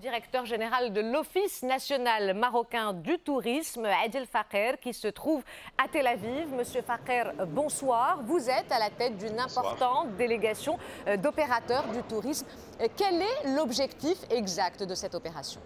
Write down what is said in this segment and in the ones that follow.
Directeur général de l'Office national marocain du tourisme, Adil Faker, qui se trouve à Tel Aviv. Monsieur Faker, bonsoir. Vous êtes à la tête d'une importante délégation d'opérateurs du tourisme. Quel est l'objectif exact de cette opération ?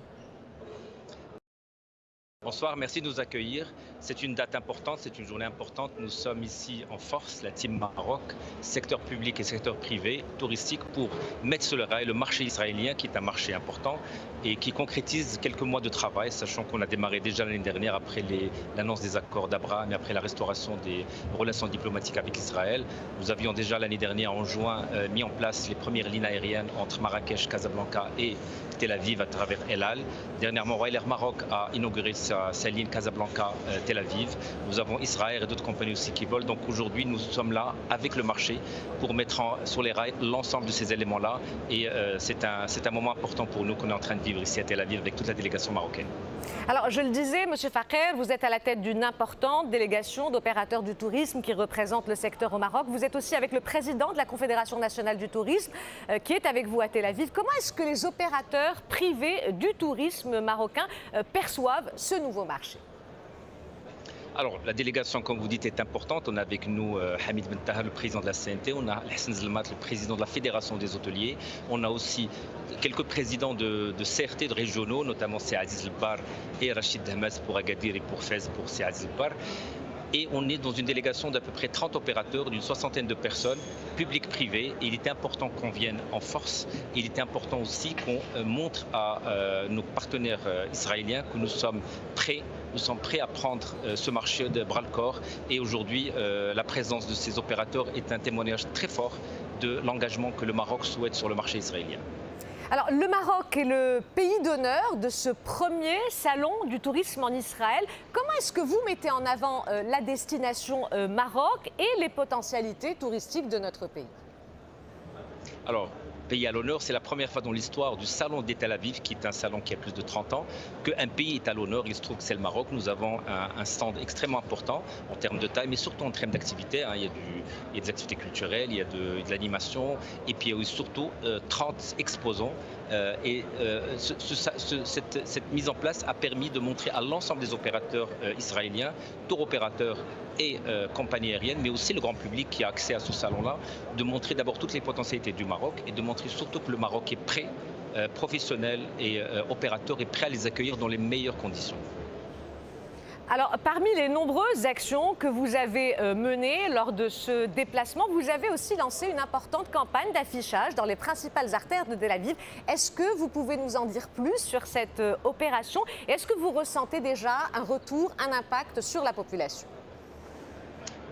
Bonsoir, merci de nous accueillir. C'est une date importante, c'est une journée importante. Nous sommes ici en force, la Team Maroc, secteur public et secteur privé, touristique, pour mettre sur le rail le marché israélien, qui est un marché important et qui concrétise quelques mois de travail, sachant qu'on a démarré déjà l'année dernière après l'annonce des accords d'Abraham et après la restauration des relations diplomatiques avec Israël. Nous avions déjà l'année dernière, en juin, mis en place les premières lignes aériennes entre Marrakech, Casablanca et Tel Aviv à travers El Al. Dernièrement, Royal Air Maroc a inauguré sa ligne Casablanca-Tel Aviv. Nous avons Israël et d'autres compagnies aussi qui volent. Donc aujourd'hui, nous sommes là avec le marché pour mettre sur les rails l'ensemble de ces éléments-là. Et c'est un moment important pour nous qu'on est en train de vivre ici à Tel Aviv avec toute la délégation marocaine. Alors, je le disais, Monsieur Faker, vous êtes à la tête d'une importante délégation d'opérateurs du tourisme qui représente le secteur au Maroc. Vous êtes aussi avec le président de la Confédération nationale du tourisme qui est avec vous à Tel Aviv. Comment est-ce que les opérateurs privés du tourisme marocain perçoivent ce nouveau marché ? Alors, la délégation, comme vous dites, est importante. On a avec nous Hamid Ben Taha, le président de la CNT. On a Hassan Zalmat, le président de la Fédération des hôteliers. On a aussi quelques présidents de CRT, de régionaux, notamment c'est Aziz El-Bar et Rachid Dahmaz pour Agadir et pour Fès pour Aziz El-Bar. Et on est dans une délégation d'à peu près 30 opérateurs, d'une soixantaine de personnes, publiques, privées. Et il était important qu'on vienne en force. Il était important aussi qu'on montre à nos partenaires israéliens que nous sommes prêts. Nous sommes prêts à prendre ce marché de bras-le-corps. Et aujourd'hui, la présence de ces opérateurs est un témoignage très fort de l'engagement que le Maroc souhaite sur le marché israélien. Alors, le Maroc est le pays d'honneur de ce premier salon du tourisme en Israël. Comment est-ce que vous mettez en avant la destination Maroc et les potentialités touristiques de notre pays ? Alors, pays à l'honneur, c'est la première fois dans l'histoire du salon des Tel Aviv, qui est un salon qui a plus de 30 ans, qu'un pays est à l'honneur. Il se trouve que c'est le Maroc. Nous avons un stand extrêmement important en termes de taille, mais surtout en termes d'activités. Il y a des activités culturelles, il y a de l'animation, et puis il y a surtout 30 exposants. Cette mise en place a permis de montrer à l'ensemble des opérateurs israéliens, tour opérateurs et compagnies aériennes, mais aussi le grand public qui a accès à ce salon-là, de montrer d'abord toutes les potentialités du Maroc et de montrer surtout que le Maroc est prêt, professionnel et opérateur est prêt à les accueillir dans les meilleures conditions. Alors, parmi les nombreuses actions que vous avez menées lors de ce déplacement, vous avez aussi lancé une importante campagne d'affichage dans les principales artères de Tel Aviv. Est-ce que vous pouvez nous en dire plus sur cette opération? Est-ce que vous ressentez déjà un retour, un impact sur la population?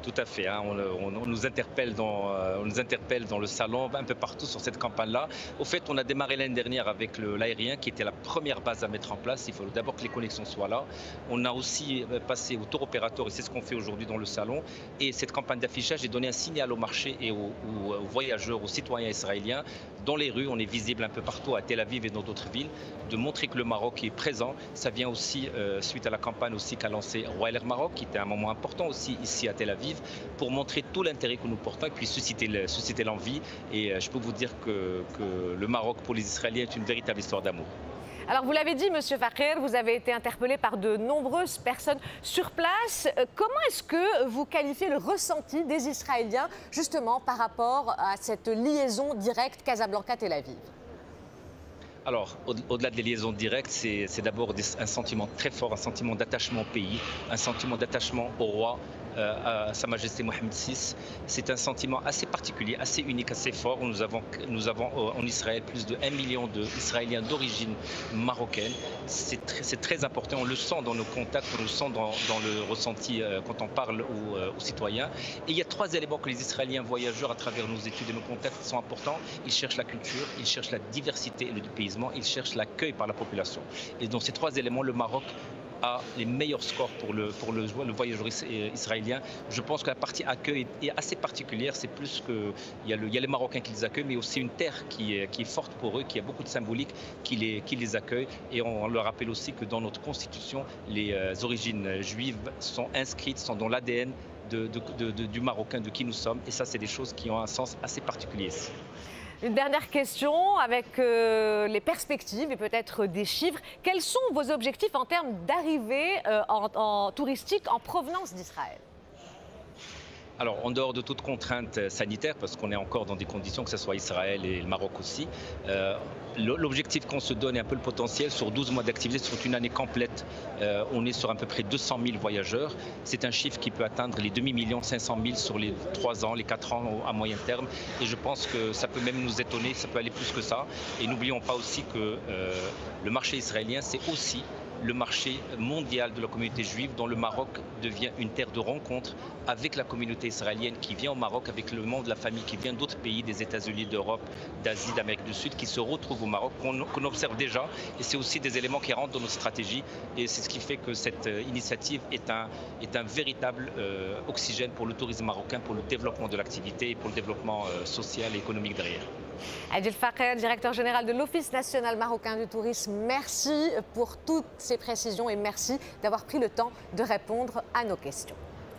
Tout à fait, hein. On nous interpelle dans le salon, un peu partout sur cette campagne-là. Au fait, on a démarré l'année dernière avec l'aérien qui était la première base à mettre en place. Il faut d'abord que les connexions soient là. On a aussi passé au tour opérateur et c'est ce qu'on fait aujourd'hui dans le salon. Et cette campagne d'affichage est donné un signal au marché et aux voyageurs, aux citoyens israéliens. Dans les rues, on est visible un peu partout à Tel Aviv et dans d'autres villes, de montrer que le Maroc est présent. Ça vient aussi suite à la campagne aussi qu'a lancé Royal Air Maroc, qui était un moment important aussi ici à Tel Aviv, pour montrer tout l'intérêt que nous portons et puis susciter l'envie. Et je peux vous dire que le Maroc pour les Israéliens est une véritable histoire d'amour. Alors, vous l'avez dit, Monsieur Faker, vous avez été interpellé par de nombreuses personnes sur place. Comment est-ce que vous qualifiez le ressenti des Israéliens, justement, par rapport à cette liaison directe Casablanca-Tel Aviv ? Alors, au-delà des liaisons directes, c'est d'abord un sentiment très fort, un sentiment d'attachement au pays, un sentiment d'attachement au roi, à Sa Majesté Mohamed VI. C'est un sentiment assez particulier, assez unique, assez fort. Nous avons en Israël plus de 1 million d'Israéliens d'origine marocaine. C'est très important, on le sent dans nos contacts, on le sent dans le ressenti quand on parle aux citoyens. Et il y a 3 éléments que les Israéliens voyageurs, à travers nos études et nos contacts, sont importants. Ils cherchent la culture, ils cherchent la diversité et le dépaysement, ils cherchent l'accueil par la population. Et dans ces 3 éléments, le Maroc a les meilleurs scores pour le voyageur israélien. Je pense que la partie accueil est assez particulière. C'est plus que il y a les Marocains qui les accueillent, mais aussi une terre qui est forte pour eux, qui a beaucoup de symbolique, qui les accueille. Et on leur rappelle aussi que dans notre constitution, les origines juives sont inscrites, sont dans l'ADN du Marocain, de qui nous sommes. Et ça, c'est des choses qui ont un sens assez particulier ici. Une dernière question avec les perspectives et peut-être des chiffres. Quels sont vos objectifs en termes d'arrivée touristique en provenance d'Israël? Alors, en dehors de toute contrainte sanitaire, parce qu'on est encore dans des conditions, que ce soit Israël et le Maroc aussi, l'objectif qu'on se donne et un peu le potentiel sur 12 mois d'activité, sur une année complète, on est sur à peu près 200 000 voyageurs. C'est un chiffre qui peut atteindre les 2 500 000 sur les 3 ans, les 4 ans à moyen terme. Et je pense que ça peut même nous étonner, ça peut aller plus que ça. Et n'oublions pas aussi que le marché israélien, c'est aussi le marché mondial de la communauté juive, dont le Maroc devient une terre de rencontre avec la communauté israélienne qui vient au Maroc, avec le monde de la famille qui vient d'autres pays, des États-Unis, d'Europe, d'Asie, d'Amérique du Sud, qui se retrouvent au Maroc, qu'on observe déjà. Et c'est aussi des éléments qui rentrent dans nos stratégies. Et c'est ce qui fait que cette initiative est un véritable oxygène pour le tourisme marocain, pour le développement de l'activité et pour le développement social et économique derrière. Adil Fakher, directeur général de l'Office national marocain du tourisme, merci pour toutes ces précisions et merci d'avoir pris le temps de répondre à nos questions.